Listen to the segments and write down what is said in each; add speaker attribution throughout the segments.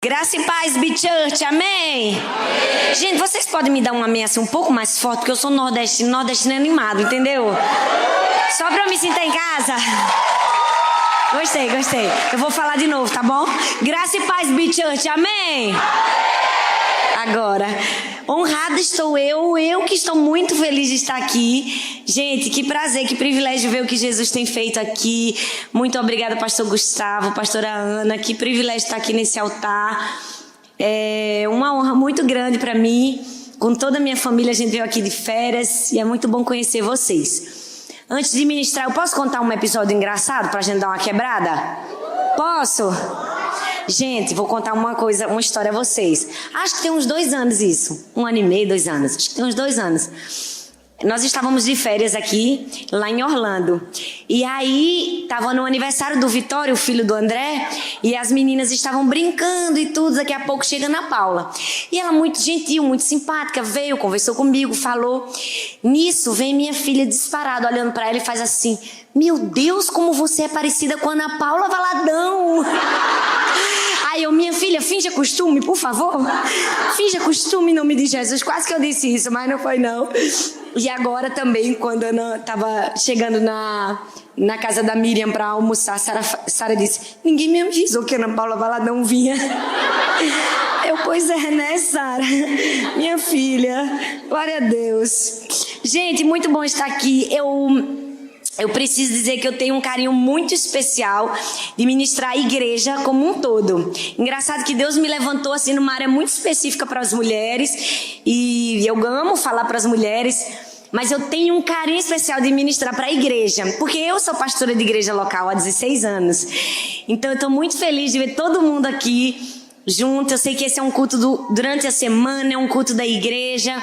Speaker 1: Graça e paz, B-Church, amém? Gente, vocês podem me dar uma ameaça um pouco mais forte, porque eu sou nordestino animado, entendeu? Só pra eu me sentir em casa. Gostei. Eu vou falar de novo, tá bom? Graça e paz, B-Church, amém? Agora, honrada estou eu que estou muito feliz de estar aqui. Gente, que prazer, que privilégio ver o que Jesus tem feito aqui. Muito obrigada, pastor Gustavo, pastora Ana, que privilégio estar aqui nesse altar. É uma honra muito grande para mim. Com toda a minha família, a gente veio aqui de férias e é muito bom conhecer vocês. Antes de ministrar, eu posso contar um episódio engraçado para a gente dar uma quebrada? Posso? Gente, vou contar uma história a vocês. Acho que tem uns 2 anos isso. 1 ano e meio, 2 anos. Acho que tem uns 2 anos. Nós estávamos de férias aqui, lá em Orlando. E aí, estava no aniversário do Vitório, o filho do André. E as meninas estavam brincando e tudo. Daqui a pouco chega a Ana Paula. E ela muito gentil, muito simpática. Veio, conversou comigo, falou. Nisso, vem minha filha disparada, olhando para ela e faz assim: meu Deus, como você é parecida com a Ana Paula Valadão. Aí eu, minha filha, finja costume, por favor. Finja costume em nome de Jesus. Quase que eu disse isso, mas não foi não. E agora também, quando a Ana estava chegando na casa da Miriam para almoçar, Sara disse: ninguém me avisou que a Ana Paula Valadão vinha. Pois é, né, Sara? Minha filha, glória a Deus. Gente, muito bom estar aqui. Eu preciso dizer que eu tenho um carinho muito especial de ministrar a igreja como um todo. Engraçado que Deus me levantou assim numa área muito específica para as mulheres. E eu amo falar para as mulheres. Mas eu tenho um carinho especial de ministrar para a igreja. Porque eu sou pastora de igreja local há 16 anos. Então eu estou muito feliz de ver todo mundo aqui junto. Eu sei que esse é um culto durante a semana, é um culto da igreja.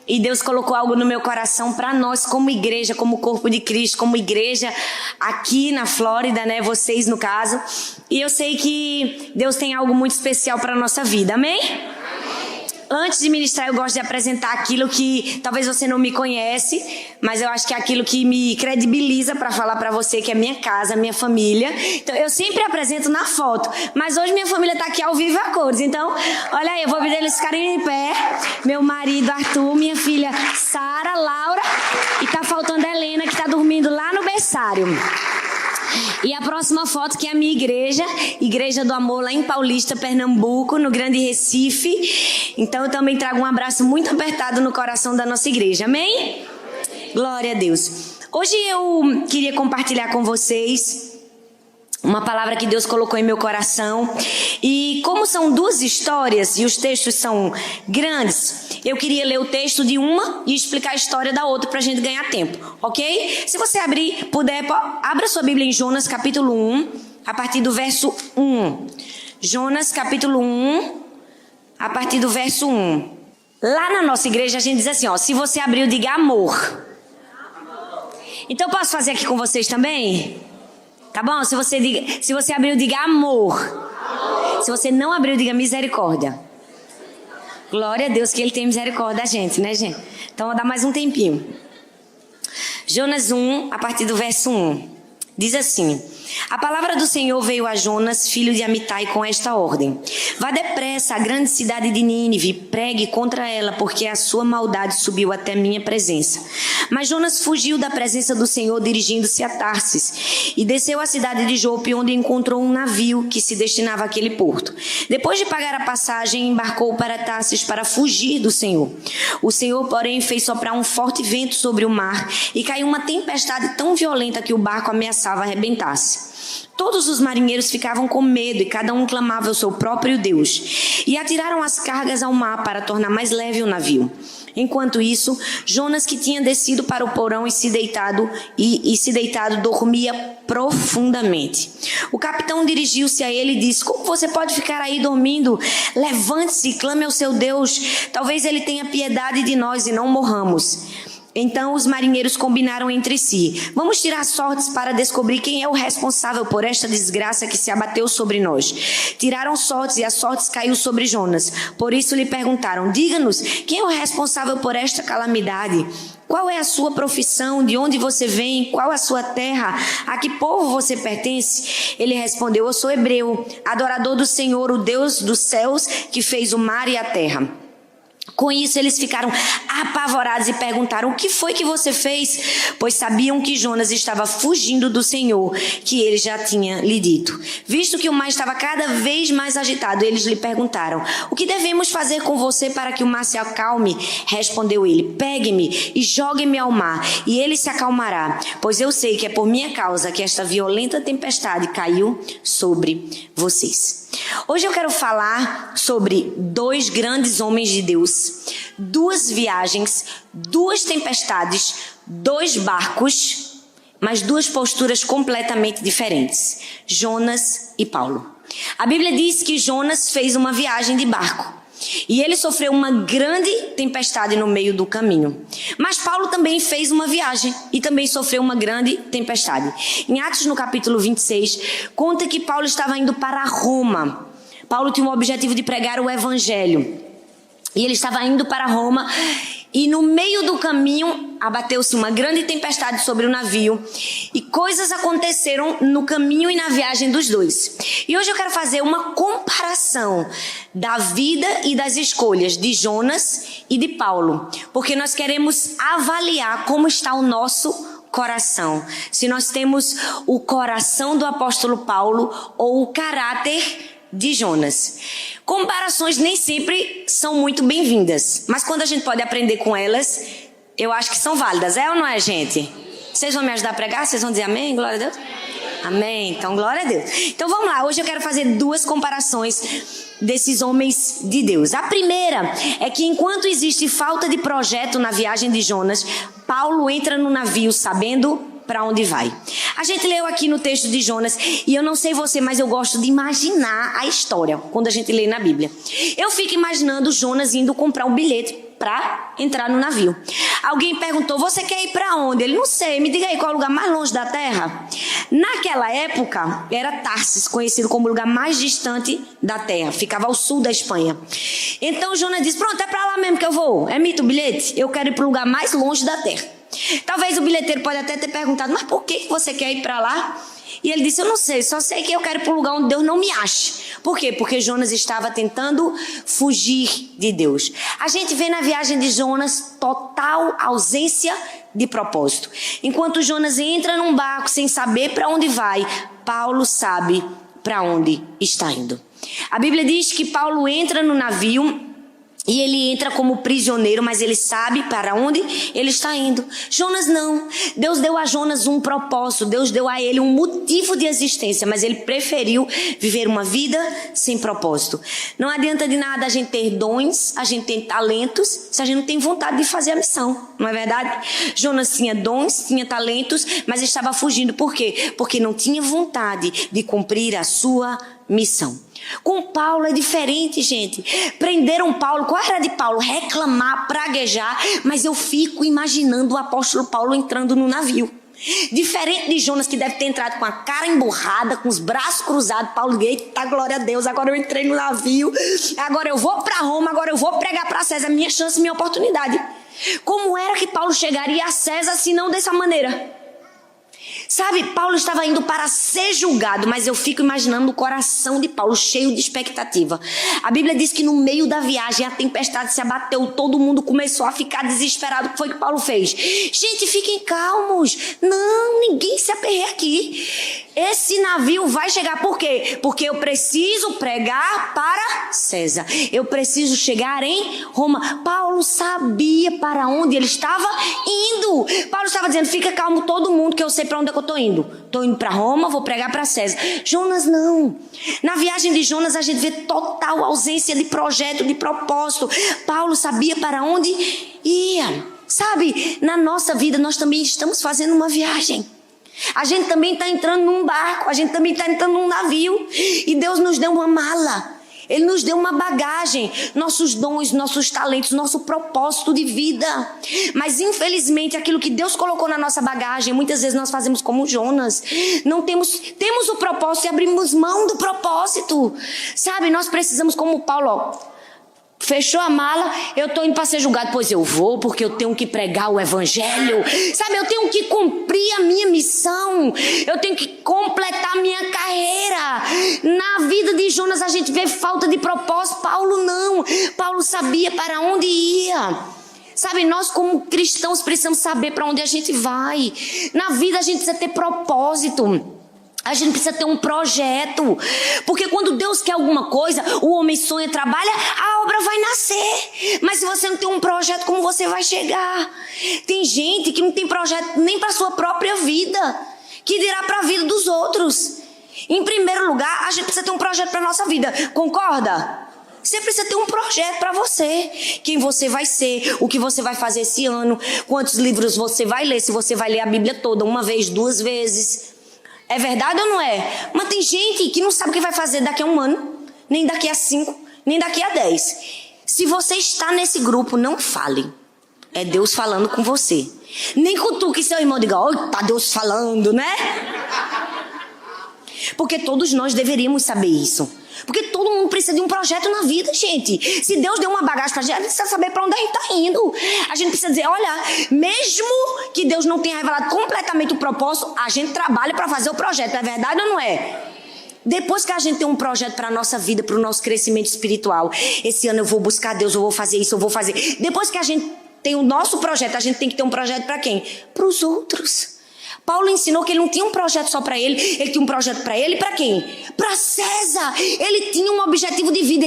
Speaker 1: E Deus colocou algo no meu coração para nós como igreja, como corpo de Cristo, como igreja aqui na Flórida, né? Vocês no caso. E eu sei que Deus tem algo muito especial para a nossa vida, amém? Antes de ministrar, eu gosto de apresentar aquilo que talvez você não me conhece, mas eu acho que é aquilo que me credibiliza para falar para você que é minha casa, minha família. Então, eu sempre apresento na foto, mas hoje minha família está aqui ao vivo a cores. Então, olha aí, eu vou pedir eles ficarem em pé. Meu marido Arthur, minha filha Sara, Laura, e tá faltando a Helena, que está dormindo lá no berçário. E a próxima foto, que é a minha Igreja do Amor, lá em Paulista, Pernambuco, no Grande Recife. Então eu também trago um abraço muito apertado no coração da nossa igreja, amém? Glória a Deus. Hoje eu queria compartilhar com vocês uma palavra que Deus colocou em meu coração. E como são 2 histórias e os textos são grandes, eu queria ler o texto de uma e explicar a história da outra para a gente ganhar tempo, ok? Se você puder, abra sua Bíblia em Jonas capítulo 1, a partir do verso 1. Jonas capítulo 1, a partir do verso 1. Lá na nossa igreja a gente diz assim, ó: se você abriu, diga amor. Então posso fazer aqui com vocês também? Tá bom? Se você abriu, diga amor. Se você não abriu, diga misericórdia. Glória a Deus que Ele tem misericórdia da gente, né, gente? Então, vou dar mais um tempinho. Jonas 1, a partir do verso 1. Diz assim: a palavra do Senhor veio a Jonas, filho de Amitai, com esta ordem: vá depressa à grande cidade de Nínive, pregue contra ela, porque a sua maldade subiu até minha presença. Mas Jonas fugiu da presença do Senhor, dirigindo-se a Tarsis, e desceu à cidade de Jope, onde encontrou um navio que se destinava àquele porto. Depois de pagar a passagem, embarcou para Tarsis para fugir do Senhor. O Senhor, porém, fez soprar um forte vento sobre o mar, e caiu uma tempestade tão violenta que o barco ameaçava arrebentar-se. Todos os marinheiros ficavam com medo e cada um clamava ao seu próprio Deus. E atiraram as cargas ao mar para tornar mais leve o navio. Enquanto isso, Jonas, que tinha descido para o porão e se deitado, dormia profundamente. O capitão dirigiu-se a ele e disse: como você pode ficar aí dormindo? Levante-se e clame ao seu Deus. Talvez ele tenha piedade de nós e não morramos. Então os marinheiros combinaram entre si: vamos tirar sortes para descobrir quem é o responsável por esta desgraça que se abateu sobre nós. Tiraram sortes e a sorte caiu sobre Jonas. Por isso lhe perguntaram: diga-nos, quem é o responsável por esta calamidade? Qual é a sua profissão? De onde você vem? Qual a sua terra? A que povo você pertence? Ele respondeu: eu sou hebreu, adorador do Senhor, o Deus dos céus, que fez o mar e a terra. Com isso, eles ficaram apavorados e perguntaram: o que foi que você fez? Pois sabiam que Jonas estava fugindo do Senhor, que ele já tinha lhe dito. Visto que o mar estava cada vez mais agitado, eles lhe perguntaram: o que devemos fazer com você para que o mar se acalme? Respondeu ele: pegue-me e jogue-me ao mar, e ele se acalmará, pois eu sei que é por minha causa que esta violenta tempestade caiu sobre vocês. Hoje eu quero falar sobre 2 grandes homens de Deus, 2 viagens, 2 tempestades, 2 barcos, mas 2 posturas completamente diferentes: Jonas e Paulo. A Bíblia diz que Jonas fez uma viagem de barco e ele sofreu uma grande tempestade no meio do caminho. Mas Paulo também fez uma viagem e também sofreu uma grande tempestade. Em Atos, no capítulo 26, conta que Paulo estava indo para Roma. Paulo tinha o objetivo de pregar o evangelho. E ele estava indo para Roma e no meio do caminho abateu-se uma grande tempestade sobre o navio e coisas aconteceram no caminho e na viagem dos 2. E hoje eu quero fazer uma comparação da vida e das escolhas de Jonas e de Paulo, porque nós queremos avaliar como está o nosso coração. Se nós temos o coração do apóstolo Paulo ou o caráter de Jonas. Comparações nem sempre são muito bem-vindas, mas quando a gente pode aprender com elas, eu acho que são válidas. É ou não é, gente? Vocês vão me ajudar a pregar? Vocês vão dizer amém? Glória a Deus? Amém. Então, glória a Deus. Então, vamos lá. Hoje eu quero fazer 2 comparações desses homens de Deus. A primeira é que enquanto existe falta de projeto na viagem de Jonas, Paulo entra no navio sabendo para onde vai. A gente leu aqui no texto de Jonas, e eu não sei você, mas eu gosto de imaginar a história quando a gente lê na Bíblia. Eu fico imaginando Jonas indo comprar um bilhete para entrar no navio. Alguém perguntou: você quer ir para onde? Ele: não sei, me diga aí qual é o lugar mais longe da terra. Naquela época era Tarsis, conhecido como o lugar mais distante da terra, ficava ao sul da Espanha. Então Jonas disse: pronto, é para lá mesmo que eu vou, emita o bilhete, eu quero ir para o lugar mais longe da terra. Talvez o bilheteiro pode até ter perguntado: mas por que você quer ir para lá? E ele disse: eu não sei, só sei que eu quero ir para um lugar onde Deus não me ache. Por quê? Porque Jonas estava tentando fugir de Deus. A gente vê na viagem de Jonas total ausência de propósito. Enquanto Jonas entra num barco sem saber para onde vai, Paulo sabe para onde está indo. A Bíblia diz que Paulo entra no navio e ele entra como prisioneiro, mas ele sabe para onde ele está indo. Jonas não. Deus deu a Jonas um propósito, Deus deu a ele um motivo de existência, mas ele preferiu viver uma vida sem propósito. Não adianta de nada a gente ter dons, a gente ter talentos, se a gente não tem vontade de fazer a missão, não é verdade? Jonas tinha dons, tinha talentos, mas estava fugindo. Por quê? Porque não tinha vontade de cumprir a sua missão. Com Paulo é diferente, gente. Prenderam Paulo. Qual era de Paulo? Reclamar, praguejar. Mas eu fico imaginando o apóstolo Paulo entrando no navio. Diferente de Jonas, que deve ter entrado com a cara emburrada, com os braços cruzados. Paulo: eita, glória a Deus, agora eu entrei no navio, agora eu vou para Roma, agora eu vou pregar para César, minha chance, minha oportunidade. Como era que Paulo chegaria a César se não dessa maneira? Sabe, Paulo estava indo para ser julgado, mas eu fico imaginando o coração de Paulo cheio de expectativa. A Bíblia diz que no meio da viagem a tempestade se abateu, todo mundo começou a ficar desesperado. O que foi que Paulo fez? Gente, fiquem calmos. Não, ninguém se aperreia aqui. Esse navio vai chegar. Por quê? Porque eu preciso pregar para César. Eu preciso chegar em Roma. Paulo sabia para onde ele estava indo. Paulo estava dizendo: fica calmo todo mundo, que eu sei para onde eu estou indo. Estou indo para Roma, vou pregar para César. Jonas não. Na viagem de Jonas a gente vê total ausência de projeto, de propósito. Paulo sabia para onde ia. Sabe, na nossa vida nós também estamos fazendo uma viagem. A gente também está entrando num barco, a gente também está entrando num navio. E Deus nos deu uma mala. Ele nos deu uma bagagem, nossos dons, nossos talentos, nosso propósito de vida. Mas infelizmente aquilo que Deus colocou na nossa bagagem, muitas vezes nós fazemos como Jonas. Não temos o propósito e abrimos mão do propósito. Sabe, nós precisamos, como Paulo, Fechou a mala, eu tô indo para ser julgado. Pois eu vou, porque eu tenho que pregar o evangelho. Sabe, eu tenho que cumprir a minha missão. Eu tenho que completar a minha carreira. Na vida de Jonas a gente vê falta de propósito. Paulo não. Paulo sabia para onde ia. Sabe, nós como cristãos precisamos saber para onde a gente vai. Na vida a gente precisa ter propósito. A gente precisa ter um projeto, porque quando Deus quer alguma coisa, o homem sonha, trabalha, a obra vai nascer. Mas se você não tem um projeto, como você vai chegar? Tem gente que não tem projeto nem para a sua própria vida, que dirá para a vida dos outros. Em primeiro lugar, a gente precisa ter um projeto para a nossa vida, concorda? Você precisa ter um projeto para você. Quem você vai ser, o que você vai fazer esse ano, quantos livros você vai ler, se você vai ler a Bíblia toda, uma vez, 2 vezes. É verdade ou não é? Mas tem gente que não sabe o que vai fazer daqui a 1 ano, nem daqui a 5, nem daqui a 10. Se você está nesse grupo, não fale. É Deus falando com você. Nem cutuque seu irmão e diga, oi, tá Deus falando, né? Porque todos nós deveríamos saber isso. Porque todo mundo precisa de um projeto na vida, gente. Se Deus deu uma bagagem pra gente precisa saber pra onde a gente tá indo. A gente precisa dizer, olha, mesmo que Deus não tenha revelado completamente o propósito, a gente trabalha pra fazer o projeto. É verdade ou não é? Depois que a gente tem um projeto para a nossa vida, para o nosso crescimento espiritual, esse ano eu vou buscar Deus, eu vou fazer isso, eu vou fazer. Depois que a gente tem o nosso projeto, a gente tem que ter um projeto para quem? Para os outros. Paulo ensinou que ele não tinha um projeto só para ele tinha um projeto para ele e para quem? Para César. Ele tinha um objetivo de vida.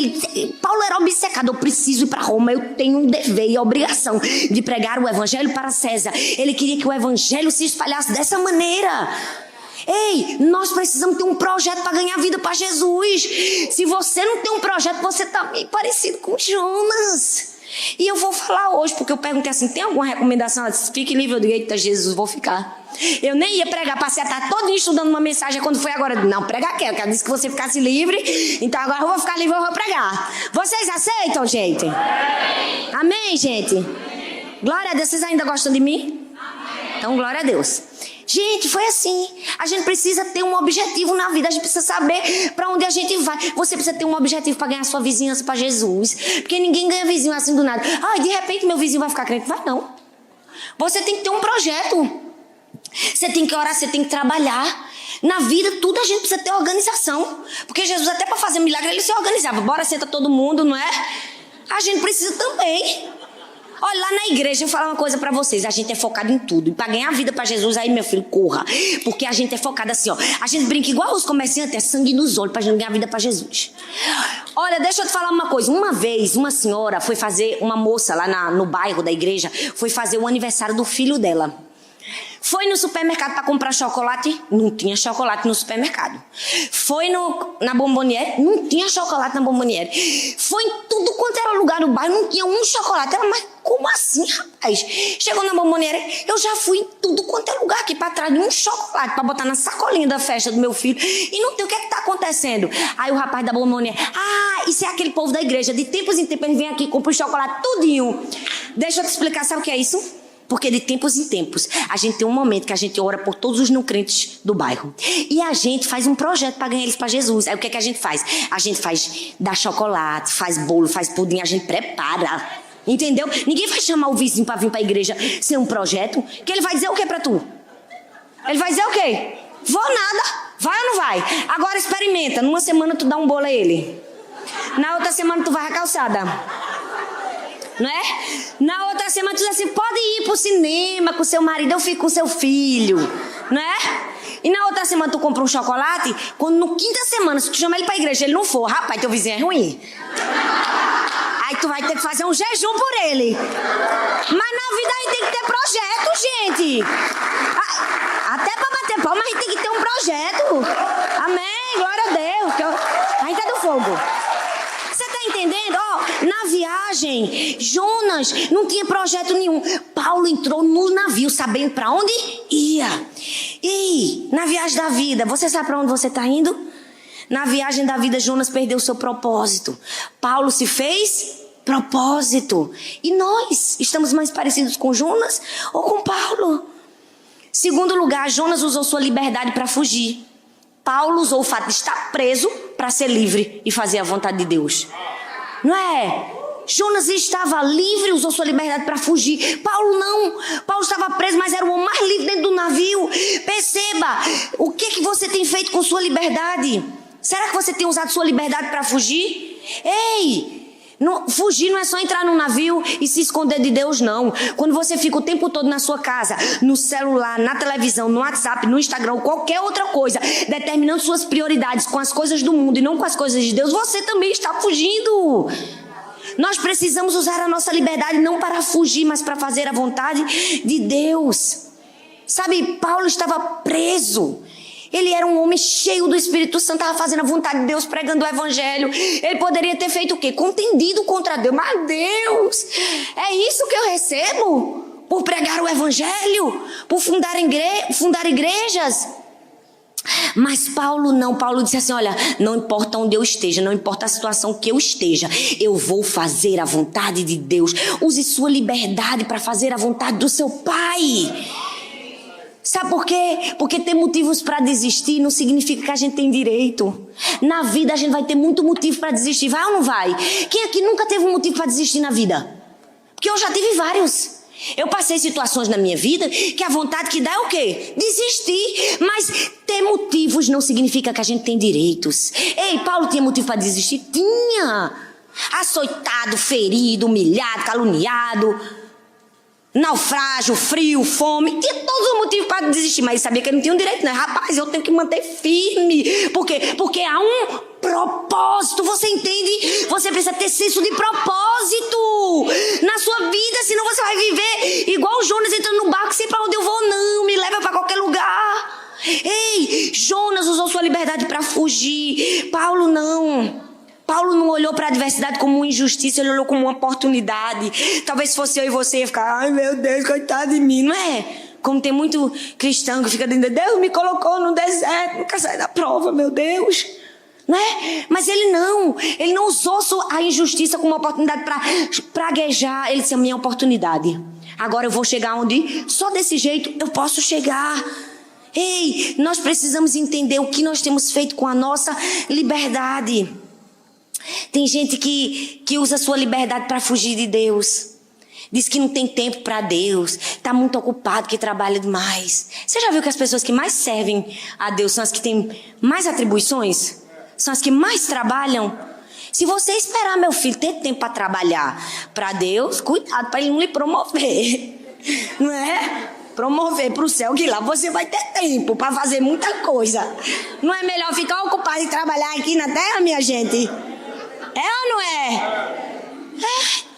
Speaker 1: Paulo era obcecado, eu preciso ir para Roma, eu tenho um dever e a obrigação de pregar o evangelho para César. Ele queria que o evangelho se espalhasse dessa maneira. Ei, nós precisamos ter um projeto para ganhar vida para Jesus. Se você não tem um projeto, você está meio parecido com Jonas. E eu vou falar hoje, porque eu perguntei assim, tem alguma recomendação? Ela disse, fique livre. Eu digo, eita Jesus, vou ficar. Eu nem ia pregar, passei a estar todo dia estudando uma mensagem. Quando foi agora, não, prega aquela, que ela disse que você ficasse livre. Então agora eu vou ficar livre, eu vou pregar. Vocês aceitam, gente? Amém, gente? Glória a Deus, vocês ainda gostam de mim? Então glória a Deus. Gente, foi assim. A gente precisa ter um objetivo na vida. A gente precisa saber para onde a gente vai. Você precisa ter um objetivo para ganhar sua vizinhança para Jesus. Porque ninguém ganha vizinho assim do nada. Ai, de repente meu vizinho vai ficar crente. Vai não. Você tem que ter um projeto. Você tem que orar, você tem que trabalhar. Na vida, tudo a gente precisa ter organização. Porque Jesus, até para fazer milagre, ele se organizava. Bora, senta todo mundo, não é? A gente precisa também. Olha, lá na igreja eu vou falar uma coisa pra vocês. A gente é focado em tudo. E pra ganhar vida pra Jesus, aí meu filho, corra. Porque a gente é focado assim, ó. A gente brinca igual os comerciantes, é sangue nos olhos pra gente ganhar vida pra Jesus. Olha, deixa eu te falar uma coisa. Uma vez, uma senhora foi fazer, uma moça lá no bairro da igreja, foi fazer o aniversário do filho dela. Foi no supermercado para comprar chocolate, não tinha chocolate no supermercado. Foi na Bomboniere, não tinha chocolate na Bomboniere. Foi em tudo quanto era lugar do bairro, não tinha um chocolate. Ela, mas como assim, rapaz? Chegou na Bomboniere, eu já fui em tudo quanto é lugar aqui para trás de um chocolate, para botar na sacolinha da festa do meu filho. E não tem o que tá acontecendo. Aí o rapaz da Bomboniere, isso é aquele povo da igreja, de tempos em tempos ele vem aqui e compra o chocolate tudinho. Deixa eu te explicar, sabe o que é isso? Porque de tempos em tempos, a gente tem um momento que a gente ora por todos os não crentes do bairro. E a gente faz um projeto para ganhar eles para Jesus. Aí o que é que a gente faz? A gente dá chocolate, faz bolo, faz pudim, a gente prepara. Entendeu? Ninguém vai chamar o vizinho para vir para a igreja sem um projeto. Que ele vai dizer o que para tu? Ele vai dizer o quê? Vou nada. Vai ou não vai? Agora experimenta. Numa semana tu dá um bolo a ele. Na outra semana tu vai à calçada. Não é? Na outra semana tu diz assim, pode ir pro cinema com seu marido, eu fico com seu filho, não é? E na outra semana tu compra um chocolate, quando no quinta semana, se tu chama ele pra igreja, ele não for, rapaz, teu vizinho é ruim. Aí tu vai ter que fazer um jejum por ele. Mas na vida a gente tem que ter projeto, gente. Até pra bater palma a gente tem que ter um projeto. Amém, glória a Deus. A gente é do fogo. Você tá entendendo? Na viagem, Jonas não tinha projeto nenhum. Paulo entrou no navio sabendo para onde ia. E na viagem da vida, você sabe para onde você está indo? Na viagem da vida, Jonas perdeu seu propósito. Paulo se fez propósito. E nós estamos mais parecidos com Jonas ou com Paulo? Segundo lugar, Jonas usou sua liberdade para fugir. Paulo usou o fato de estar preso para ser livre e fazer a vontade de Deus. Não é? Jonas estava livre, usou sua liberdade para fugir. Paulo não. Paulo estava preso, mas era o homem mais livre dentro do navio. Perceba, o que você tem feito com sua liberdade? Será que você tem usado sua liberdade para fugir? Ei! Fugir não é só entrar num navio e se esconder de Deus, não. Quando você fica o tempo todo na sua casa, no celular, na televisão, no WhatsApp, no Instagram, qualquer outra coisa, determinando suas prioridades com as coisas do mundo e não com as coisas de Deus, você também está fugindo. Nós precisamos usar a nossa liberdade não para fugir, mas para fazer a vontade de Deus. Sabe, Paulo estava preso. Ele era um homem cheio do Espírito Santo, estava fazendo a vontade de Deus, pregando o Evangelho. Ele poderia ter feito o quê? Contendido contra Deus. Mas Deus, é isso que eu recebo? Por pregar o Evangelho? Por fundar igrejas? Mas Paulo não. Paulo disse assim, olha, não importa onde eu esteja, não importa a situação que eu esteja, eu vou fazer a vontade de Deus. Use sua liberdade para fazer a vontade do seu Pai. Sabe por quê? Porque ter motivos para desistir não significa que a gente tem direito. Na vida a gente vai ter muito motivo para desistir. Vai ou não vai? Quem aqui nunca teve um motivo para desistir na vida? Porque eu já tive vários. Eu passei situações na minha vida que a vontade que dá é o quê? Desistir. Mas ter motivos não significa que a gente tem direitos. Ei, Paulo tinha motivo para desistir? Tinha. Açoitado, ferido, humilhado, caluniado, naufrágio, frio, fome, tinha todos os motivos para desistir, mas ele sabia que ele não tinha um direito, né? Rapaz, eu tenho que manter firme. Por quê? Porque há um propósito, você entende? Você precisa ter senso de propósito na sua vida, senão você vai viver igual o Jonas entrando no barco, sei para onde eu vou, não, me leva para qualquer lugar. Ei, Jonas usou sua liberdade para fugir, Paulo não. Paulo não olhou para a adversidade como uma injustiça, ele olhou como uma oportunidade. Talvez fosse eu e você ia ficar, ai meu Deus, coitado de mim, não é? Como tem muito cristão que fica dizendo, Deus me colocou no deserto, nunca sai da prova, meu Deus. Não é? Mas ele não usou a injustiça como uma oportunidade para praguejar. Ele disse, a minha oportunidade. Agora eu vou chegar onde só desse jeito eu posso chegar. Ei, nós precisamos entender o que nós temos feito com a nossa liberdade. Tem gente que usa a sua liberdade para fugir de Deus. Diz que não tem tempo para Deus. Está muito ocupado, que trabalha demais. Você já viu que as pessoas que mais servem a Deus são as que têm mais atribuições? São as que mais trabalham? Se você esperar, meu filho, ter tempo para trabalhar para Deus, cuidado para ele não lhe promover. Não é? Promover para o céu, que lá você vai ter tempo para fazer muita coisa. Não é melhor ficar ocupado e trabalhar aqui na terra, minha gente? É ou não é? É.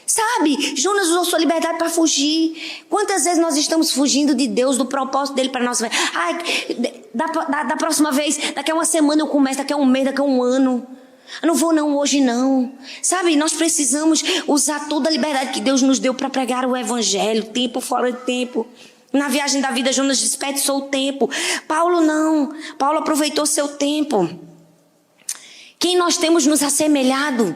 Speaker 1: Sabe, Jonas usou sua liberdade para fugir. Quantas vezes nós estamos fugindo de Deus, do propósito dele para nossa vida? Ai, da próxima vez, daqui a uma semana eu começo, daqui a um mês, daqui a um ano. Eu não vou não, hoje não. Sabe, nós precisamos usar toda a liberdade que Deus nos deu para pregar o Evangelho, tempo fora de tempo. Na viagem da vida, Jonas desperdiçou o tempo. Paulo não. Paulo aproveitou seu tempo. Quem nós temos nos assemelhado?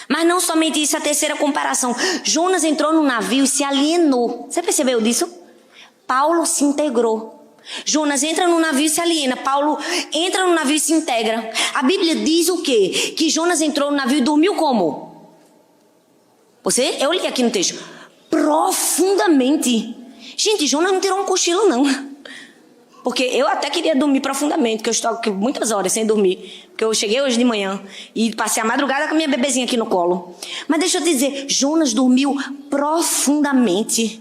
Speaker 1: Mas não somente isso, a terceira comparação. Jonas entrou no navio e se alienou. Você percebeu disso? Paulo se integrou. Jonas entra no navio e se aliena. Paulo entra no navio e se integra. A Bíblia diz o quê? Que Jonas entrou no navio e dormiu como? Eu li aqui no texto. Profundamente. Gente, Jonas não tirou um cochilo não. Porque eu até queria dormir profundamente, porque eu estou aqui muitas horas sem dormir. Porque eu cheguei hoje de manhã e passei a madrugada com a minha bebezinha aqui no colo. Mas deixa eu te dizer, Jonas dormiu profundamente.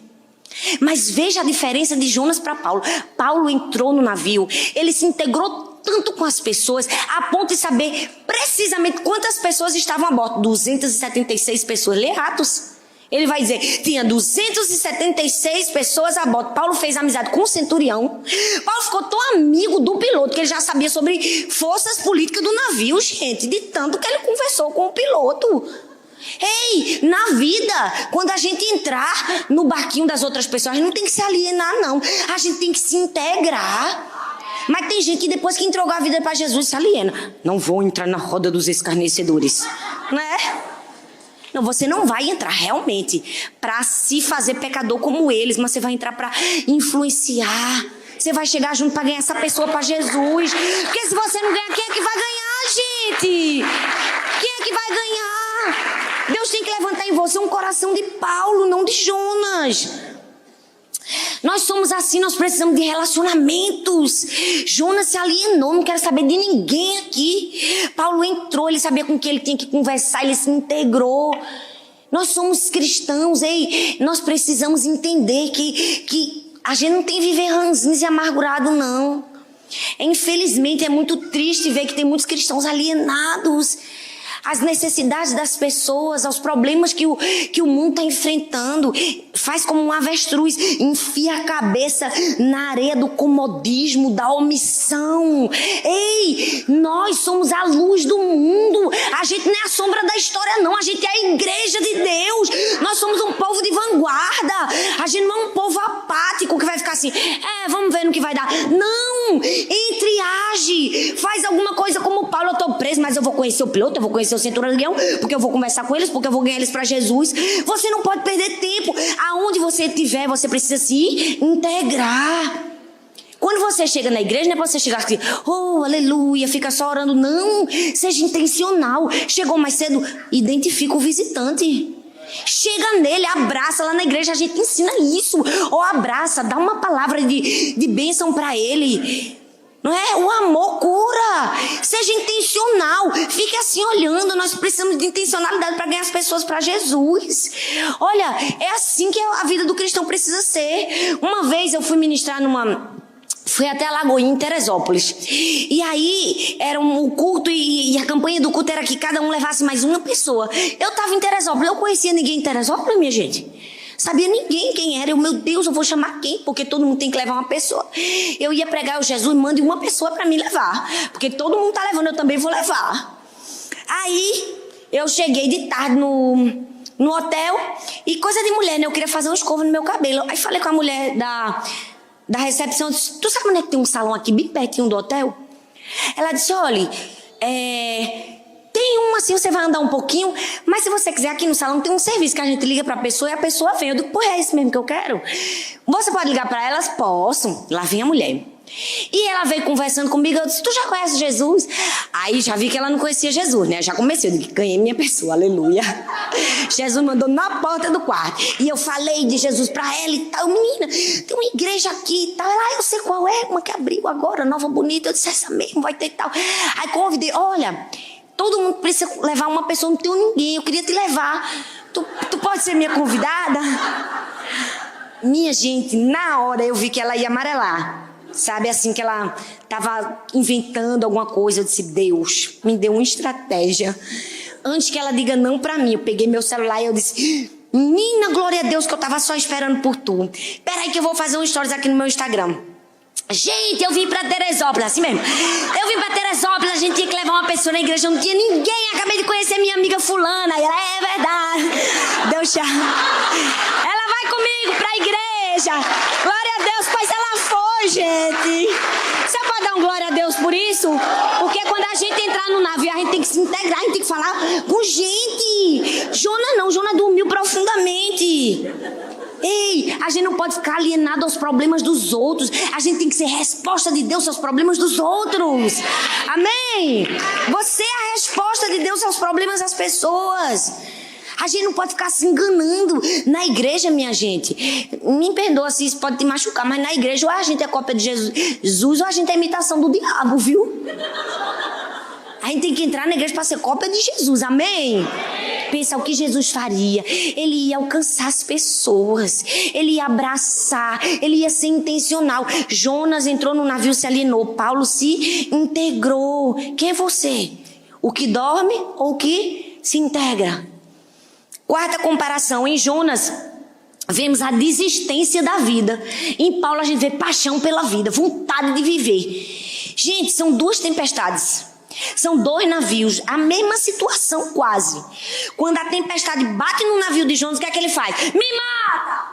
Speaker 1: Mas veja a diferença de Jonas para Paulo. Paulo entrou no navio, ele se integrou tanto com as pessoas, a ponto de saber precisamente quantas pessoas estavam a bordo. 276 pessoas. Lê Atos. Ele vai dizer, tinha 276 pessoas a bordo. Paulo fez amizade com o centurião. Paulo ficou tão amigo do piloto que ele já sabia sobre forças políticas do navio, gente, de tanto que ele conversou com o piloto. Ei, na vida, quando a gente entrar no barquinho das outras pessoas, a gente não tem que se alienar, não. A gente tem que se integrar. Mas tem gente que depois que entregou a vida para Jesus se aliena. Não vou entrar na roda dos escarnecedores. Não é? Não, você não vai entrar realmente para se fazer pecador como eles, mas você vai entrar para influenciar. Você vai chegar junto para ganhar essa pessoa para Jesus. Porque se você não ganhar, quem é que vai ganhar, gente? Quem é que vai ganhar? Deus tem que levantar em você um coração de Paulo, não de Jonas. Nós somos assim, nós precisamos de relacionamentos. Jonas se alienou, não quero saber de ninguém aqui. Paulo entrou, ele sabia com quem ele tinha que conversar, ele se integrou. Nós somos cristãos, nós precisamos entender que a gente não tem que viver ranzinhos e amargurado, não. Infelizmente é muito triste ver que tem muitos cristãos alienados às necessidades das pessoas, aos problemas que o mundo está enfrentando. Faz como um avestruz, enfia a cabeça na areia do comodismo, da omissão. Nós somos a luz do mundo. A gente não é a sombra da história, não. A gente é a igreja de Deus. Nós somos um povo de vanguarda. A gente não é um povo apático que vai ficar assim, vamos ver no que vai dar. Não! Entre e age. Faz alguma coisa como Paulo, eu estou preso, mas eu vou conhecer o piloto, eu vou conhecer o centurião, porque eu vou conversar com eles, porque eu vou ganhar eles para Jesus. Você não pode perder tempo. Aonde você estiver, você precisa se integrar. Quando você chega na igreja, não é para você chegar assim, oh, aleluia, fica só orando. Não, seja intencional. Chegou mais cedo, identifica o visitante. Chega nele, abraça. Lá na igreja a gente ensina isso. Ou abraça, dá uma palavra de bênção para ele. Não é? O amor cura. Seja intencional. Fique assim olhando. Nós precisamos de intencionalidade para ganhar as pessoas para Jesus. Olha, é assim que a vida do cristão precisa ser. Uma vez eu fui ministrar fui até a Lagoinha, em Teresópolis. E aí, era o culto e a campanha do culto era que cada um levasse mais uma pessoa. Eu estava em Teresópolis, eu conhecia ninguém em Teresópolis, minha gente. Sabia ninguém quem era. Meu Deus, eu vou chamar quem? Porque todo mundo tem que levar uma pessoa. Eu ia pregar o Jesus, mande uma pessoa para me levar. Porque todo mundo tá levando, eu também vou levar. Aí, eu cheguei de tarde no hotel. E coisa de mulher, né? Eu queria fazer uma escova no meu cabelo. Aí falei com a mulher da recepção, disse, tu sabe onde é que tem um salão aqui bem pertinho do hotel? Ela disse, olha, tem um assim, você vai andar um pouquinho, mas se você quiser aqui no salão tem um serviço que a gente liga pra pessoa e a pessoa vem. Eu digo, pô, é esse mesmo que eu quero? Você pode ligar pra elas? Posso. Lá vem a mulher. E ela veio conversando comigo, eu disse, tu já conhece Jesus? Aí já vi que ela não conhecia Jesus, né? Já comecei, eu disse, ganhei minha pessoa, aleluia. Jesus mandou na porta do quarto. E eu falei de Jesus pra ela e tal. Menina, tem uma igreja aqui e tal. Ela, eu sei qual é, uma que abriu agora, nova, bonita. Eu disse, essa mesmo vai ter e tal. Aí convidei, olha, todo mundo precisa levar uma pessoa, não tenho ninguém, eu queria te levar. Tu pode ser minha convidada? Minha gente, na hora eu vi que ela ia amarelar. Sabe, assim, que ela estava inventando alguma coisa. Eu disse, Deus, me deu uma estratégia. Antes que ela diga não pra mim, eu peguei meu celular e eu disse, menina, glória a Deus, que eu tava só esperando por tu. Peraí que eu vou fazer um stories aqui no meu Instagram. Gente, eu vim pra Teresópolis, assim mesmo. Eu vim pra Teresópolis, a gente tinha que levar uma pessoa na igreja, não tinha ninguém. Acabei de conhecer minha amiga fulana. E ela, é verdade. Deu chá. Ela vai comigo pra igreja. Glória a Deus, pois ela foi, gente. Você pode dar um glória a Deus por isso? Porque quando a gente entrar no navio, a gente tem que se integrar, a gente tem que falar com gente. Jonas dormiu profundamente. Ei, a gente não pode ficar alienado aos problemas dos outros. A gente tem que ser resposta de Deus aos problemas dos outros. Amém? Você é a resposta de Deus aos problemas das pessoas. A gente não pode ficar se enganando. Na igreja, minha gente, me perdoa se isso pode te machucar, mas na igreja ou a gente é cópia de Jesus ou a gente é imitação do diabo, viu? A gente tem que entrar na igreja para ser cópia de Jesus, amém? Pensa o que Jesus faria. Ele ia alcançar as pessoas, ele ia abraçar, ele ia ser intencional. Jonas entrou no navio, se alienou. Paulo se integrou. Quem é você? O que dorme ou o que se integra? Quarta comparação, em Jonas vemos a desistência da vida. Em Paulo a gente vê paixão pela vida, vontade de viver. Gente, são duas tempestades. São dois navios, a mesma situação quase. Quando a tempestade bate no navio de Jonas, o que é que ele faz? Me mata!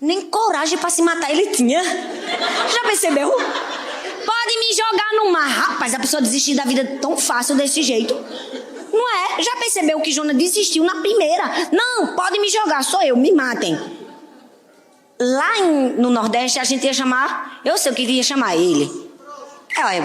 Speaker 1: Nem coragem para se matar ele tinha. Já percebeu? Pode me jogar no mar. Rapaz, a pessoa desistir da vida tão fácil desse jeito. Não é? Já percebeu que Jonas desistiu na primeira? Não, pode me jogar, sou eu, me matem. Lá no Nordeste a gente ia chamar, eu sei o que ia chamar ele.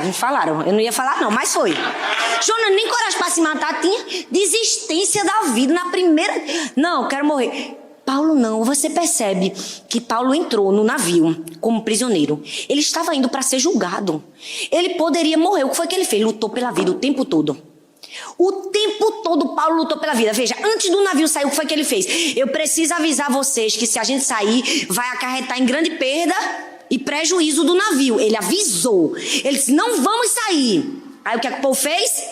Speaker 1: Me falaram, eu não ia falar não, mas foi. Jonas nem coragem para se matar tinha, desistência da vida na primeira... Não, quero morrer. Paulo não, você percebe que Paulo entrou no navio como prisioneiro. Ele estava indo para ser julgado. Ele poderia morrer, o que foi que ele fez? Lutou pela vida o tempo todo. O tempo todo Paulo lutou pela vida. Veja, antes do navio sair, o que foi que ele fez? Eu preciso avisar vocês que se a gente sair, vai acarretar em grande perda e prejuízo do navio. Ele avisou. Ele disse, não vamos sair. Aí o que o povo fez?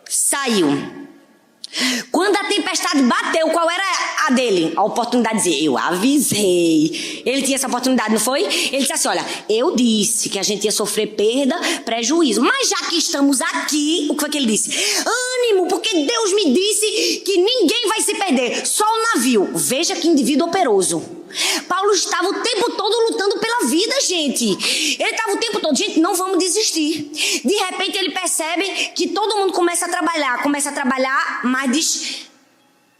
Speaker 1: Saiu. Quando a tempestade bateu, qual era a dele? A oportunidade de dizer, eu avisei. Ele tinha essa oportunidade, não foi? Ele disse assim, olha, eu disse que a gente ia sofrer perda, prejuízo. Mas já que estamos aqui, o que foi que ele disse? Ânimo, porque Deus me disse que ninguém vai se perder, só o navio. Veja que indivíduo operoso. Paulo estava o tempo todo lutando pela vida, gente. Ele estava o tempo todo, gente, não vamos desistir. De repente ele percebe que todo mundo começa a trabalhar, mas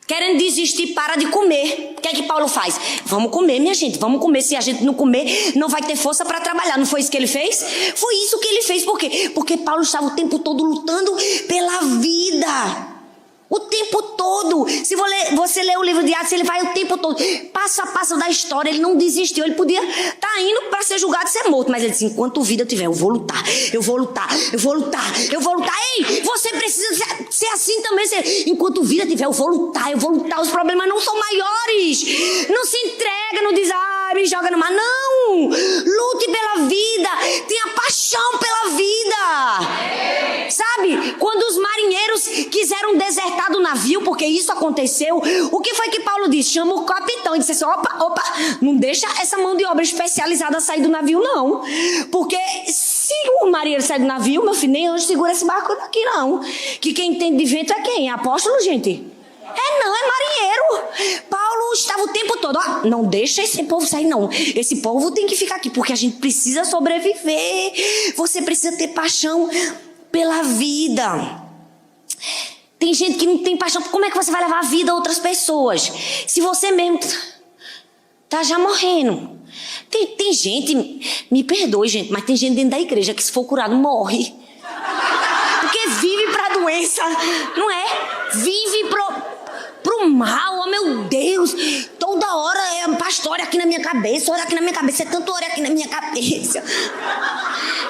Speaker 1: querendo desistir, para de comer. O que é que Paulo faz? Vamos comer, minha gente, vamos comer. Se a gente não comer, não vai ter força para trabalhar. Não foi isso que ele fez? Foi isso que ele fez. Por quê? Porque Paulo estava o tempo todo lutando pela vida. O tempo todo. Se você ler o livro de Atos, ele vai o tempo todo, passo a passo da história. Ele não desistiu. Ele podia estar indo para ser julgado e ser morto, mas ele disse, enquanto vida eu tiver, eu vou lutar. Ei, você precisa ser assim também. Enquanto vida tiver, eu vou lutar. Os problemas não são maiores. Não se entrega, não diz, me joga no mar. Não, lute pela vida. Tenha paixão pela vida. Sabe, quando os marinheiros quiseram desertar do navio, porque isso aconteceu, o que foi que Paulo disse? Chama o capitão e disse assim, opa, não deixa essa mão de obra especializada sair do navio não, porque se o marinheiro sair do navio, meu filho, nem anjo segura esse barco aqui não, que quem entende de vento é quem? É apóstolo, gente? É marinheiro. Paulo estava o tempo todo, não deixa esse povo sair não, esse povo tem que ficar aqui, porque a gente precisa sobreviver, você precisa ter paixão pela vida. Tem gente que não tem paixão. Como é que você vai levar a vida a outras pessoas se você mesmo tá já morrendo? Tem gente, me perdoe gente, mas tem gente dentro da igreja que se for curado morre, porque vive pra doença, não é? Vive pro mal. Oh meu Deus, toda hora pastor, olha aqui na minha cabeça, é tanto olha aqui na minha cabeça.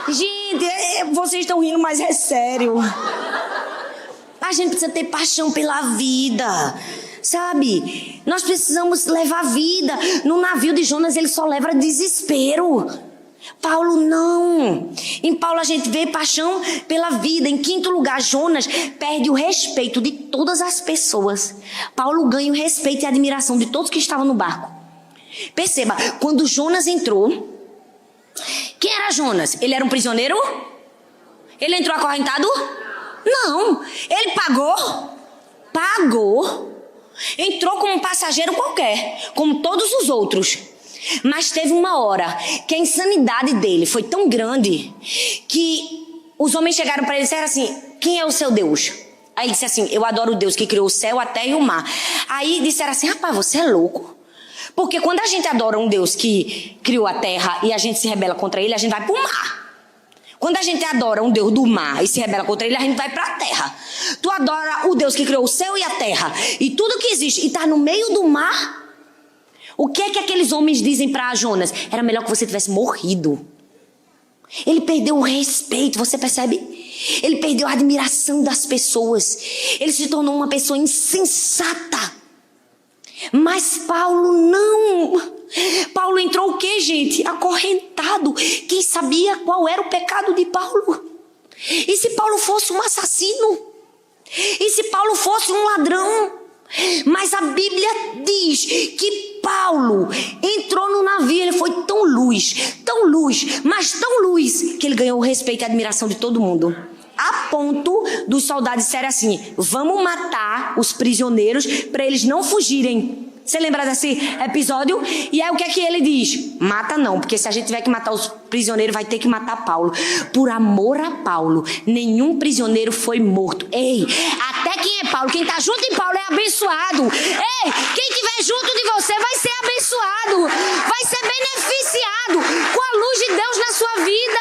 Speaker 1: Gente, vocês estão rindo, mas é sério. A gente precisa ter paixão pela vida, sabe? Nós precisamos levar vida. No navio de Jonas ele só leva desespero. Paulo não. Em Paulo a gente vê paixão pela vida. Em quinto lugar, Jonas perde o respeito de todas as pessoas. Paulo ganha o respeito e a admiração de todos que estavam no barco. Perceba, quando Jonas entrou, quem era Jonas? Ele era um prisioneiro? Ele entrou acorrentado? Não, ele pagou, entrou como um passageiro qualquer, como todos os outros. Mas teve uma hora que a insanidade dele foi tão grande que os homens chegaram para ele e disseram assim, quem é o seu Deus? Aí ele disse assim, eu adoro o Deus que criou o céu, a terra e o mar. Aí disseram assim, rapaz, você é louco. Porque quando a gente adora um Deus que criou a terra e a gente se rebela contra ele, a gente vai pro mar. Quando a gente adora um Deus do mar e se rebela contra ele, a gente vai para a terra. Tu adora o Deus que criou o céu e a terra e tudo que existe e está no meio do mar. O que é que aqueles homens dizem para Jonas? Era melhor que você tivesse morrido. Ele perdeu o respeito, você percebe? Ele perdeu a admiração das pessoas. Ele se tornou uma pessoa insensata. Mas Paulo não. Paulo entrou o quê, gente? Acorrentado. Quem sabia qual era o pecado de Paulo? E se Paulo fosse um assassino? E se Paulo fosse um ladrão? Mas a Bíblia diz que Paulo entrou no navio, ele foi tão luz, mas tão luz, que ele ganhou o respeito e a admiração de todo mundo. A ponto dos soldados disserem assim, vamos matar os prisioneiros para eles não fugirem. Você lembra desse episódio? E aí o que é que ele diz? Mata não, porque se a gente tiver que matar os prisioneiros, vai ter que matar Paulo. Por amor a Paulo, nenhum prisioneiro foi morto. Ei, até quem é Paulo, quem está junto em Paulo é abençoado. Ei, quem estiver junto de você vai ser abençoado, vai ser beneficiado com a luz de Deus na sua vida.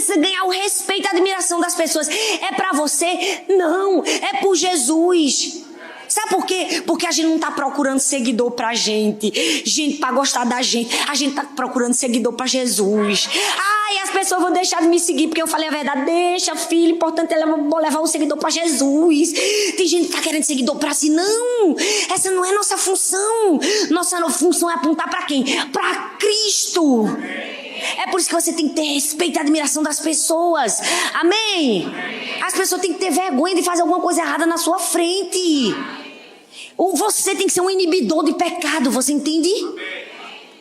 Speaker 1: precisa ganhar o respeito e a admiração das pessoas. É pra você? Não, é por Jesus. Sabe por quê? Porque a gente não tá procurando seguidor pra gente pra gostar da gente. A gente tá procurando seguidor pra Jesus. Ai, as pessoas vão deixar de me seguir porque eu falei a verdade. Deixa, filho, importante é levar o seguidor pra Jesus. Tem gente que tá querendo seguidor pra si. Não, essa não é nossa função. Nossa função é apontar pra quem? Pra Cristo. É por isso que você tem que ter respeito e admiração das pessoas. Amém? As pessoas têm que ter vergonha de fazer alguma coisa errada na sua frente. Ou você tem que ser um inibidor de pecado, você entende?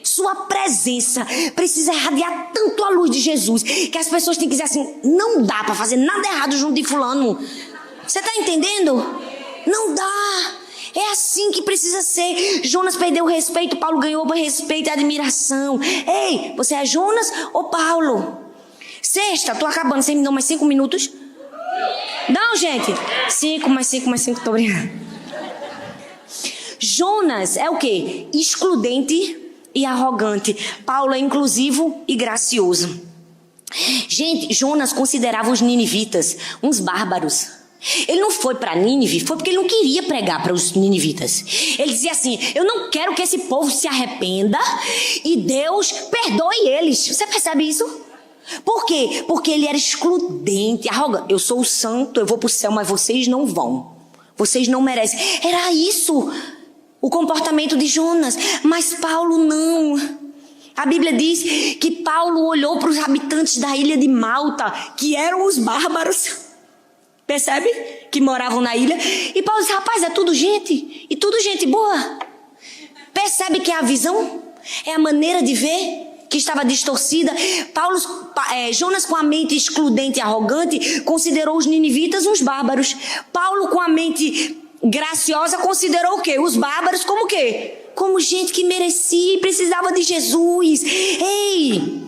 Speaker 1: Sua presença precisa irradiar tanto a luz de Jesus que as pessoas têm que dizer assim: não dá pra fazer nada errado junto de fulano. Você tá entendendo? Não dá. É assim que precisa ser. Jonas perdeu o respeito, Paulo ganhou o respeito e a admiração. Ei, você é Jonas ou Paulo? Sexta, tô acabando, vocês me dão mais 5 minutos? Não, gente. 5 mais 5 mais 5, tô brincando. Jonas é o quê? Excludente e arrogante. Paulo é inclusivo e gracioso. Gente, Jonas considerava os ninivitas uns bárbaros. Ele não foi para Nínive, foi porque ele não queria pregar para os ninivitas. Ele dizia assim: eu não quero que esse povo se arrependa e Deus perdoe eles. Você percebe isso? Por quê? Porque ele era excludente, arrogante. Eu sou o santo, eu vou para o céu, mas vocês não vão. Vocês não merecem. Era isso o comportamento de Jonas. Mas Paulo não. A Bíblia diz que Paulo olhou para os habitantes da ilha de Malta, que eram os bárbaros. Percebe? Que moravam na ilha. E Paulo disse: rapaz, é tudo gente. E tudo gente boa. Percebe que é a visão? É a maneira de ver que estava distorcida. Jonas, com a mente excludente e arrogante, considerou os ninivitas uns bárbaros. Paulo, com a mente graciosa, considerou o quê? Os bárbaros como o quê? Como gente que merecia e precisava de Jesus. Ei!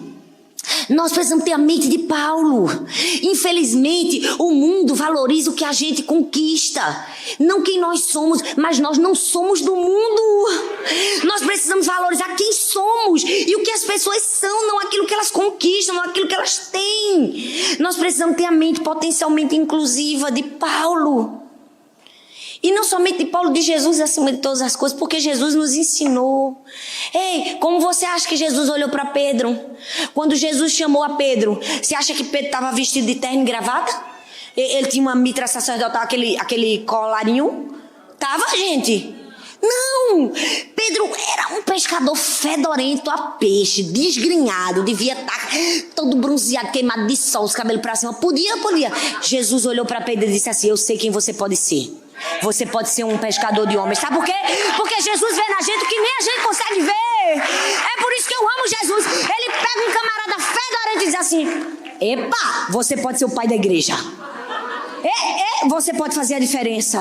Speaker 1: Nós precisamos ter a mente de Paulo. Infelizmente, o mundo valoriza o que a gente conquista, não quem nós somos. Mas nós não somos do mundo. Nós precisamos valorizar quem somos e o que as pessoas são, não aquilo que elas conquistam, não aquilo que elas têm. Nós precisamos ter a mente potencialmente inclusiva de Paulo. E não somente de Paulo, de Jesus acima de todas as coisas, porque Jesus nos ensinou. Ei, como você acha que Jesus olhou para Pedro? Quando Jesus chamou a Pedro, você acha que Pedro estava vestido de terno e gravata? Ele tinha uma mitra sacerdotal, aquele colarinho? Tava, gente? Não! Pedro era um pescador fedorento a peixe, desgrenhado, devia estar todo bronzeado, queimado de sol, os cabelos para cima. Podia. Jesus olhou para Pedro e disse assim: eu sei quem você pode ser. Você pode ser um pescador de homens. Sabe por quê? Porque Jesus vê na gente o que nem a gente consegue ver. É por isso que eu amo Jesus. Ele pega um camarada fedorento e diz assim: epa, você pode ser o pai da igreja. Você pode fazer a diferença.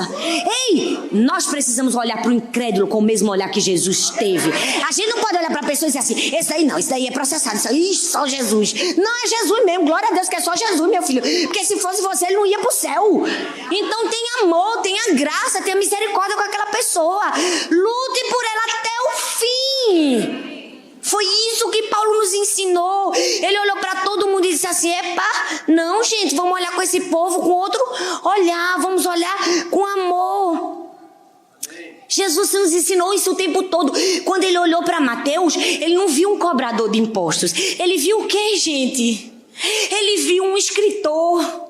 Speaker 1: Ei, nós precisamos olhar para o incrédulo com o mesmo olhar que Jesus teve. A gente não pode olhar para a pessoa e dizer assim: esse daí não, esse daí é processado, isso aí só Jesus. Não, é Jesus mesmo, glória a Deus que é só Jesus, meu filho. Porque se fosse você, ele não ia para o céu. Então tenha amor, tenha graça, tenha misericórdia com aquela pessoa. Lute por ela até o fim. Foi isso que Paulo nos ensinou. Ele olhou para todo mundo e disse assim: epa, não, gente, vamos olhar com esse povo com outro olhar, vamos olhar com amor. Jesus nos ensinou isso o tempo todo. Quando ele olhou para Mateus, ele não viu um cobrador de impostos. Ele viu o quê, gente? Ele viu um escritor.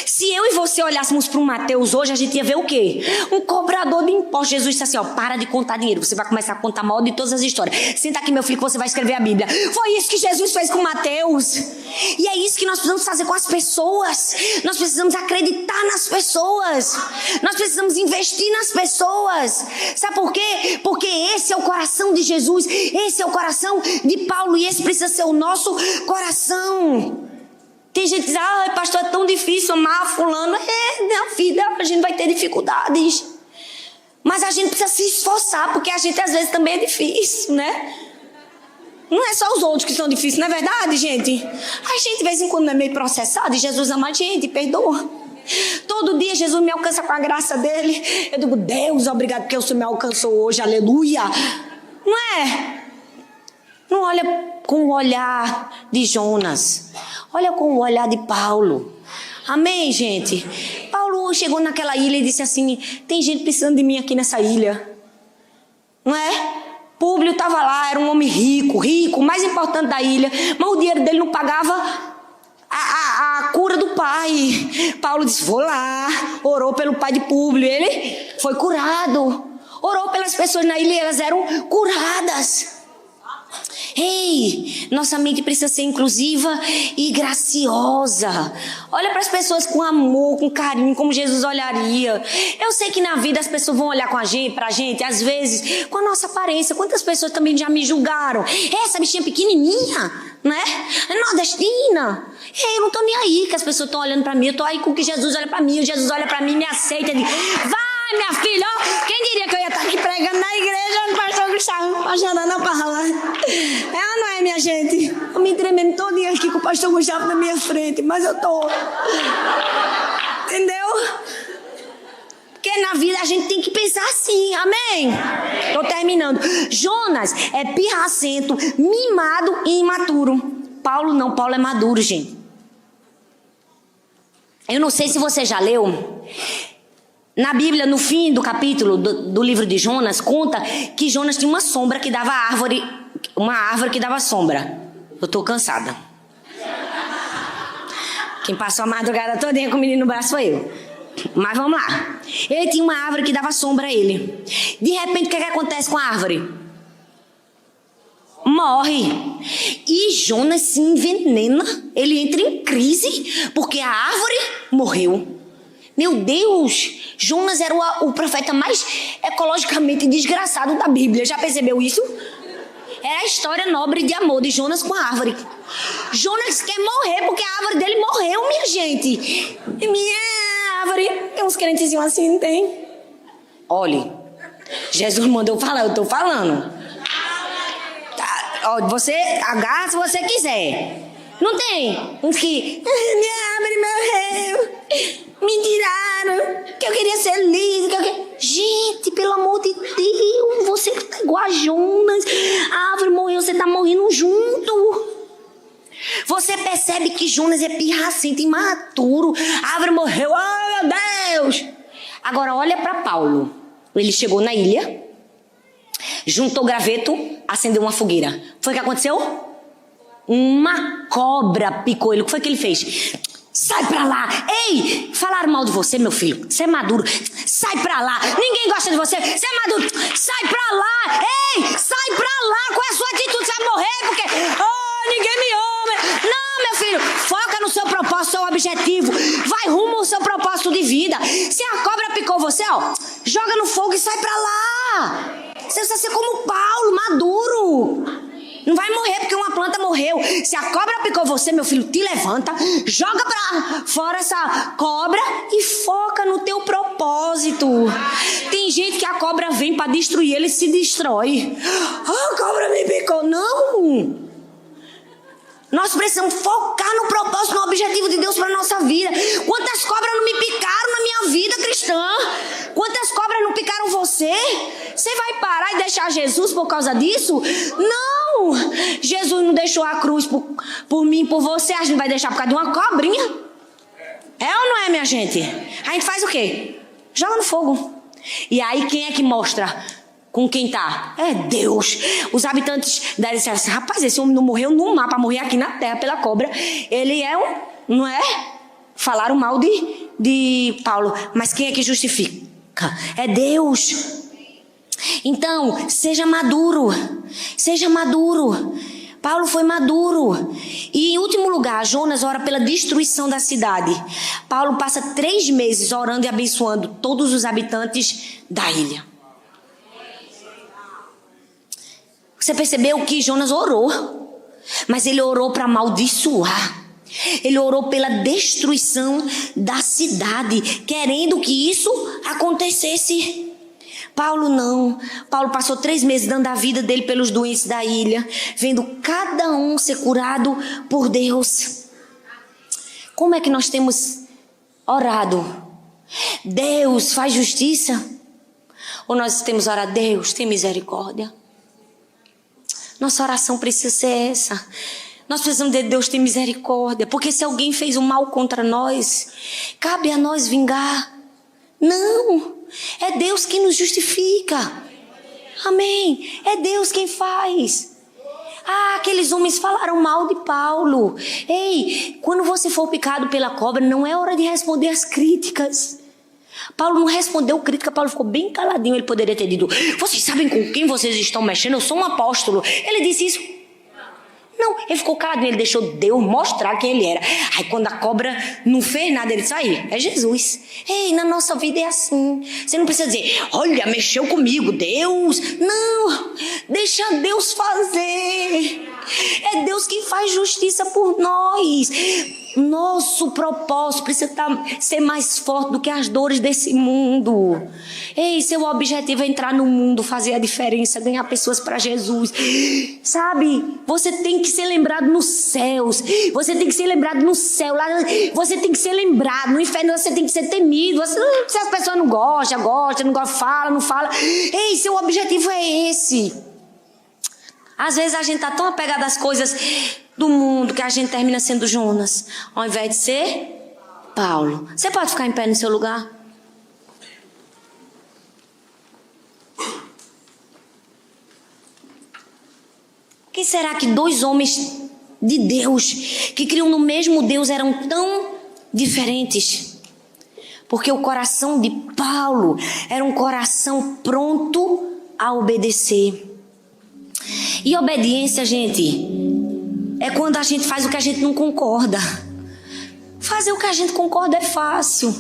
Speaker 1: Se eu e você olhássemos para o Mateus hoje, a gente ia ver o quê? Um cobrador de impostos. Jesus disse assim: ó, para de contar dinheiro, você vai começar a contar mal de todas as histórias. Senta aqui, meu filho, que você vai escrever a Bíblia. Foi isso que Jesus fez com Mateus. E é isso que nós precisamos fazer com as pessoas. Nós precisamos acreditar nas pessoas. Nós precisamos investir nas pessoas. Sabe por quê? Porque esse é o coração de Jesus. Esse é o coração de Paulo. E esse precisa ser o nosso coração. Tem gente que diz: ah, pastor, é tão difícil amar fulano. Na vida a gente vai ter dificuldades. Mas a gente precisa se esforçar, porque a gente às vezes também é difícil, né? Não é só os outros que são difíceis, não é verdade, gente? A gente de vez em quando é meio processado e Jesus ama a gente, perdoa. Todo dia Jesus me alcança com a graça dele. Eu digo: Deus, obrigado porque o Senhor me alcançou hoje, aleluia. Não é? Não olha com o olhar de Jonas. Olha com o olhar de Paulo. Amém, gente? Paulo chegou naquela ilha e disse assim, tem gente precisando de mim aqui nessa ilha. Não é? Públio estava lá, era um homem rico, o mais importante da ilha, mas o dinheiro dele não pagava a cura do pai. Paulo disse, vou lá, orou pelo pai de Públio, ele foi curado. Orou pelas pessoas na ilha, elas eram curadas. Ei, nossa mente precisa ser inclusiva e graciosa. Olha para as pessoas com amor, com carinho, como Jesus olharia. Eu sei que na vida as pessoas vão olhar pra gente, às vezes, com a nossa aparência. Quantas pessoas também já me julgaram? Essa bichinha pequenininha, né? É nordestina. Eu não tô nem aí que as pessoas estão olhando para mim. Eu tô aí com o que Jesus olha para mim. O Jesus olha para mim, me aceita e diz, vai, minha filha, ó. Quem diria que eu ia estar aqui pregando na igreja onde o pastor Gustavo apaixonando a palavra? Ela não é, minha gente. Eu me tremendo todinha aqui com o pastor Gustavo na minha frente, mas eu tô. Entendeu? Porque na vida a gente tem que pensar assim, amém? Tô terminando. Jonas é pirracento, mimado e imaturo. Paulo não, Paulo é maduro, gente. Eu não sei se você já leu. Na Bíblia, no fim do capítulo do livro de Jonas, conta que Jonas tinha uma sombra que dava árvore, uma árvore que dava sombra. Eu tô cansada. Quem passou a madrugada todinha com o menino no braço foi eu. Mas vamos lá. Ele tinha uma árvore que dava sombra a ele. De repente, o que acontece com a árvore? Morre. E Jonas se envenena. Ele entra em crise porque a árvore morreu. Meu Deus, Jonas era o profeta mais ecologicamente desgraçado da Bíblia. Já percebeu isso? Era a história nobre de amor de Jonas com a árvore. Jonas quer morrer porque a árvore dele morreu, minha gente. Minha árvore. Tem uns crentezinhos assim, não tem? Olhe, Jesus mandou falar, eu estou falando. Tá, ó, você agarra se você quiser. Não tem? Uns que... minha árvore morreu. Me tiraram, que eu queria ser líder. Gente, pelo amor de Deus, você tá igual a Jonas. A árvore morreu, você tá morrendo junto. Você percebe que Jonas é pirracento, imaturo. A árvore morreu, oh meu Deus. Agora olha para Paulo. Ele chegou na ilha, juntou graveto, acendeu uma fogueira. Foi o que aconteceu? Uma cobra picou ele. O que foi que ele fez? Sai pra lá! Ei! Falaram mal de você, meu filho. Você é maduro. Sai pra lá! Ninguém gosta de você. Você é maduro. Sai pra lá! Ei! Sai pra lá! Qual é a sua atitude? Você vai morrer porque... oh, ninguém me ama. Não, meu filho. Foca no seu propósito, seu objetivo. Vai rumo ao seu propósito de vida. Se a cobra picou você, ó, joga no fogo e sai pra lá. Você precisa ser como Paulo, maduro. Não vai morrer porque uma planta morreu. Se a cobra picou você, meu filho, te levanta, joga pra fora essa cobra e foca no teu propósito. Tem gente que a cobra vem pra destruir, ele se destrói. Ah, a cobra me picou. Não. Nós precisamos focar no propósito, no objetivo de Deus para nossa vida. Quantas cobras não me picaram na minha vida cristã? Quantas cobras não picaram você? Você vai parar e deixar Jesus por causa disso? Não! Jesus não deixou a cruz por mim, por você. A gente vai deixar por causa de uma cobrinha? É ou não é, minha gente? A gente faz o quê? Joga no fogo. E aí quem é que mostra com quem tá? É Deus. Os habitantes da ilha disseram assim, rapaz, esse homem não morreu no mar para morrer aqui na terra pela cobra. Ele é um... não é? Falaram mal de Paulo. Mas quem é que justifica? É Deus. Então, seja maduro. Seja maduro. Paulo foi maduro. E em último lugar, Jonas ora pela destruição da cidade. Paulo passa 3 meses orando e abençoando todos os habitantes da ilha. Você percebeu que Jonas orou, mas ele orou para amaldiçoar. Ele orou pela destruição da cidade, querendo que isso acontecesse. Paulo não. Paulo passou 3 meses dando a vida dele pelos doentes da ilha, vendo cada um ser curado por Deus. Como é que nós temos orado? Deus faz justiça? Ou nós temos orado, Deus tem misericórdia? Nossa oração precisa ser essa. Nós precisamos de Deus ter misericórdia, porque se alguém fez o mal contra nós, cabe a nós vingar. Não, é Deus quem nos justifica. Amém, é Deus quem faz. Aqueles homens falaram mal de Paulo. Ei, quando você for picado pela cobra, não é hora de responder as críticas. Paulo não respondeu crítica, Paulo ficou bem caladinho. Ele poderia ter dito: vocês sabem com quem vocês estão mexendo? Eu sou um apóstolo. Ele disse isso. Não, ele ficou caladinho, ele deixou Deus mostrar quem ele era. Aí quando a cobra não fez nada, ele disse: aí, é Jesus. Ei, na nossa vida é assim. Você não precisa dizer: olha, mexeu comigo, Deus. Não, deixa Deus fazer. É Deus quem faz justiça por nós. Nosso propósito precisa ser mais forte do que as dores desse mundo. Ei, seu objetivo é entrar no mundo, fazer a diferença, ganhar pessoas para Jesus. Sabe, você tem que ser lembrado nos céus. Você tem que ser lembrado no céu. Lá, você tem que ser lembrado. No inferno você tem que ser temido. Se as pessoas não gostam, não gostam, fala, não fala. Ei, seu objetivo é esse. Às vezes a gente está tão apegado às coisas do mundo que a gente termina sendo Jonas, ao invés de ser Paulo. Você pode ficar em pé no seu lugar? Por que será que dois homens de Deus, que criam no mesmo Deus, eram tão diferentes? Porque o coração de Paulo era um coração pronto a obedecer. E obediência, gente, é quando a gente faz o que a gente não concorda. Fazer o que a gente concorda é fácil.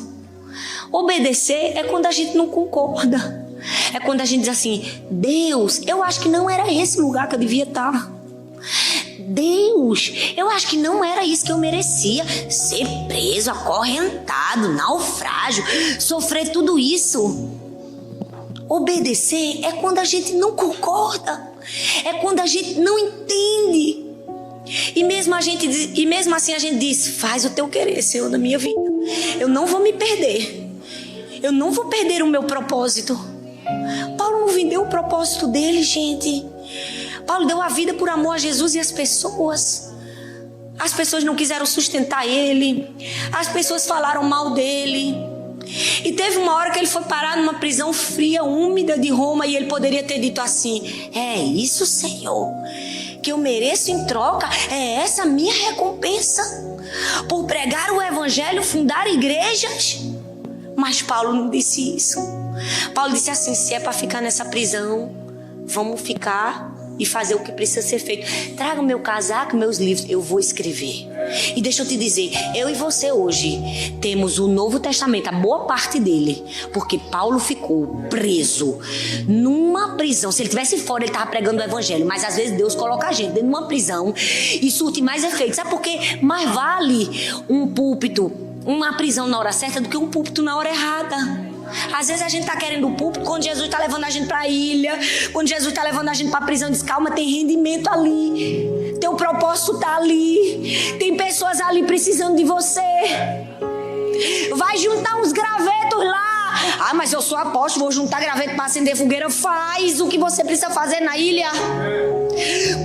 Speaker 1: Obedecer é quando a gente não concorda. É quando a gente diz assim: Deus, eu acho que não era esse lugar que eu devia estar. Deus, eu acho que não era isso que eu merecia. Ser preso, acorrentado, naufrágio, sofrer tudo isso. Obedecer é quando a gente não concorda. É quando a gente não entende. E mesmo assim a gente diz: faz o teu querer, Senhor, na minha vida. Eu não vou me perder. Eu não vou perder o meu propósito. Paulo não vendeu o propósito dele, gente. Paulo deu a vida por amor a Jesus e as pessoas. As pessoas não quiseram sustentar ele. As pessoas falaram mal dele. E teve uma hora que ele foi parar numa prisão fria, úmida de Roma, e ele poderia ter dito assim: é isso, Senhor, que eu mereço em troca? É essa a minha recompensa por pregar o evangelho, fundar igrejas? Mas Paulo não disse isso. Paulo disse assim: se é para ficar nessa prisão, vamos ficar e fazer o que precisa ser feito. Traga meu casaco, meus livros, eu vou escrever. E deixa eu te dizer, eu e você hoje temos o Novo Testamento, a boa parte dele, porque Paulo ficou preso numa prisão. Se ele estivesse fora, ele estava pregando o evangelho, mas às vezes Deus coloca a gente dentro de uma prisão e surte mais efeito. Sabe por quê? Mais vale um púlpito, uma prisão na hora certa, do que um púlpito na hora errada. Às vezes a gente está querendo o púlpito quando Jesus está levando a gente para a ilha, quando Jesus está levando a gente para a prisão. Diz: calma, tem rendimento ali, teu propósito está ali, tem pessoas ali precisando de você. Vai juntar uns gravetos lá. Ah, mas eu sou apóstolo, vou juntar graveto para acender fogueira. Faz o que você precisa fazer na ilha.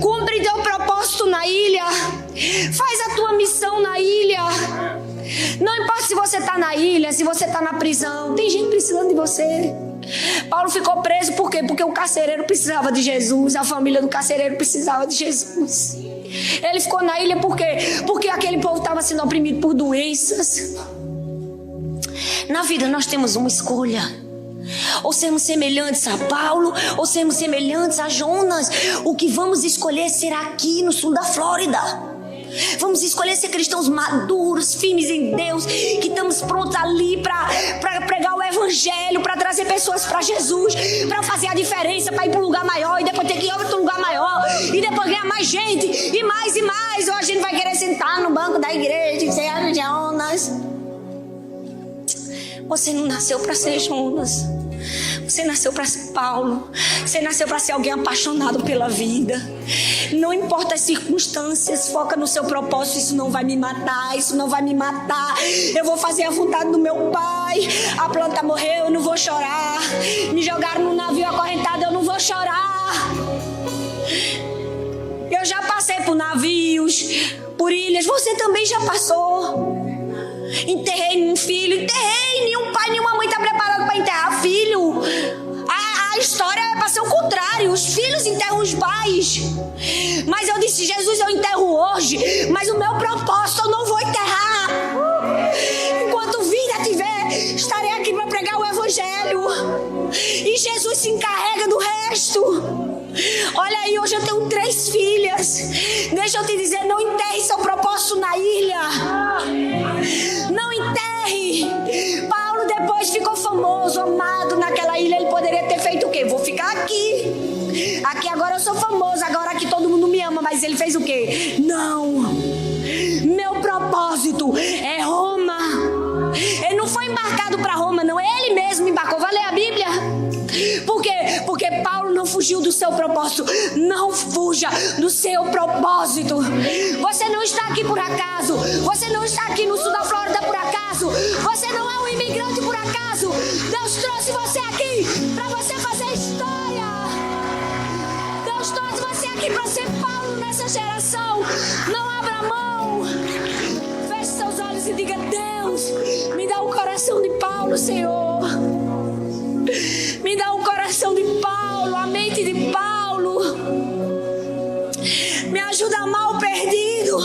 Speaker 1: Cumpre teu propósito na ilha. Faz a tua missão na ilha. Não importa se você está na ilha, se você está na prisão, tem gente precisando de você. Paulo ficou preso por quê? Porque o carcereiro precisava de Jesus, a família do carcereiro precisava de Jesus. Ele ficou na ilha por quê? Porque aquele povo estava sendo oprimido por doenças. Na vida nós temos uma escolha: ou sermos semelhantes a Paulo, ou sermos semelhantes a Jonas. O que vamos escolher será aqui no sul da Flórida. Vamos escolher ser cristãos maduros, firmes em Deus, que estamos prontos ali para pregar o evangelho, para trazer pessoas para Jesus, para fazer a diferença, para ir para um lugar maior e depois ter que ir para outro lugar maior e depois ganhar mais gente e mais e mais. Ou a gente vai querer sentar no banco da igreja e ser Jonas. Você não nasceu para ser Jonas. Você nasceu para ser Paulo. Você nasceu para ser alguém apaixonado pela vida. Não importa as circunstâncias, foca no seu propósito. Isso não vai me matar, isso não vai me matar. Eu vou fazer a vontade do meu pai. A planta morreu, eu não vou chorar. Me jogaram no navio acorrentado, eu não vou chorar. Eu já passei por navios, por ilhas. Você também já passou. Enterrei um filho. Enterrei. Nenhum pai, nenhuma mãe está preparado para enterrar filho. A história é para ser o contrário. Os filhos enterram os pais. Mas eu disse, Jesus, eu enterro hoje, mas o meu propósito eu não vou enterrar. Enquanto vida tiver, estarei aqui para pregar o evangelho. E Jesus se encarrega do resto. Olha aí, hoje eu tenho 3 filhas. Deixa eu te dizer, não enterre seu propósito na ilha. Não enterre. Paulo depois ficou famoso, amado naquela ilha. Ele poderia ter feito o quê? Vou ficar aqui. Aqui agora eu sou famoso, agora aqui todo mundo me ama. Mas ele fez o quê? Não. Meu propósito é Roma. Ele não foi embarcado para Roma, não. Ele mesmo embarcou. Vai ler a Bíblia. Por quê? Porque Paulo não fugiu do seu propósito. Não fuja do seu propósito. Você não está aqui por acaso. Você não está aqui no sul da Flórida por acaso. Você não é um imigrante por acaso. Deus trouxe você aqui para você fazer história. Deus trouxe você aqui para ser Paulo nessa geração. Não abra mão. Feche seus olhos e diga: Deus, me dá o coração de Paulo, Senhor. Me dá o coração de Paulo, a mente de Paulo. Me ajuda a amar o perdido,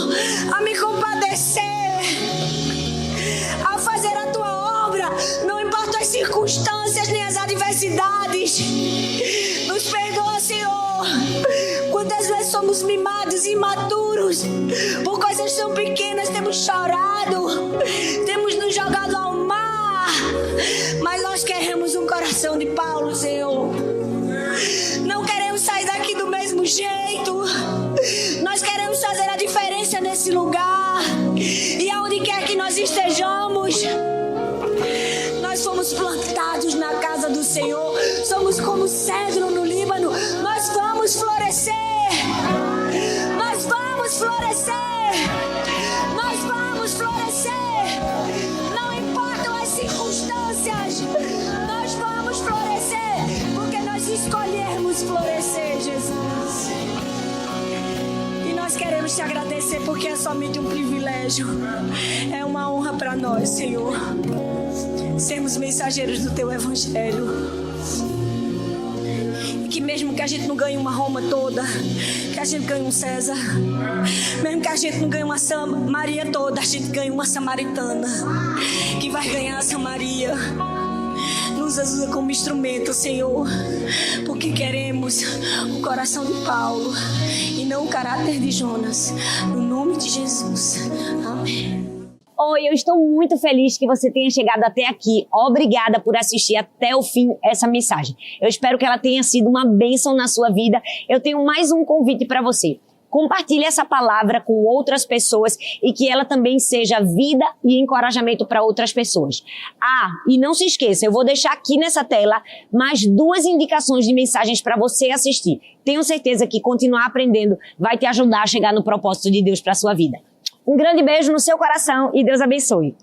Speaker 1: a me compadecer, a fazer a tua obra, não importa as circunstâncias nem as adversidades. Nos perdoa, Senhor. Quantas vezes somos mimados e imaturos por coisas tão pequenas, temos chorado, temos nos jogado ao mar. Mas nós queremos um coração de Paulo, Senhor. Não queremos sair daqui do mesmo jeito. Nós queremos fazer a diferença nesse lugar. E aonde quer que nós estejamos, nós fomos plantados na casa do Senhor. Somos como cedro no Líbano. Nós vamos florescer. Nós vamos florescer. Nós vamos florescer. Não importam as circunstâncias, nós vamos florescer, porque nós escolhemos florescer, Jesus. E nós queremos te agradecer, porque é somente um privilégio, é uma honra para nós, Senhor, sermos mensageiros do teu evangelho. E que mesmo que a gente não ganhe uma Roma toda, que a gente ganhe um César, mesmo que a gente não ganhe uma Samaria toda, a gente ganhe uma samaritana, que vai ganhar a Samaria. Nos usa como instrumento, Senhor, porque queremos o coração de Paulo e não o caráter de Jonas. No nome de Jesus. Amém.
Speaker 2: Oi, eu estou muito feliz que você tenha chegado até aqui. Obrigada por assistir até o fim essa mensagem. Eu espero que ela tenha sido uma bênção na sua vida. Eu tenho mais um convite para você. Compartilhe essa palavra com outras pessoas e que ela também seja vida e encorajamento para outras pessoas. Ah, e não se esqueça, eu vou deixar aqui nessa tela mais 2 indicações de mensagens para você assistir. Tenho certeza que continuar aprendendo vai te ajudar a chegar no propósito de Deus para a sua vida. Um grande beijo no seu coração e Deus abençoe.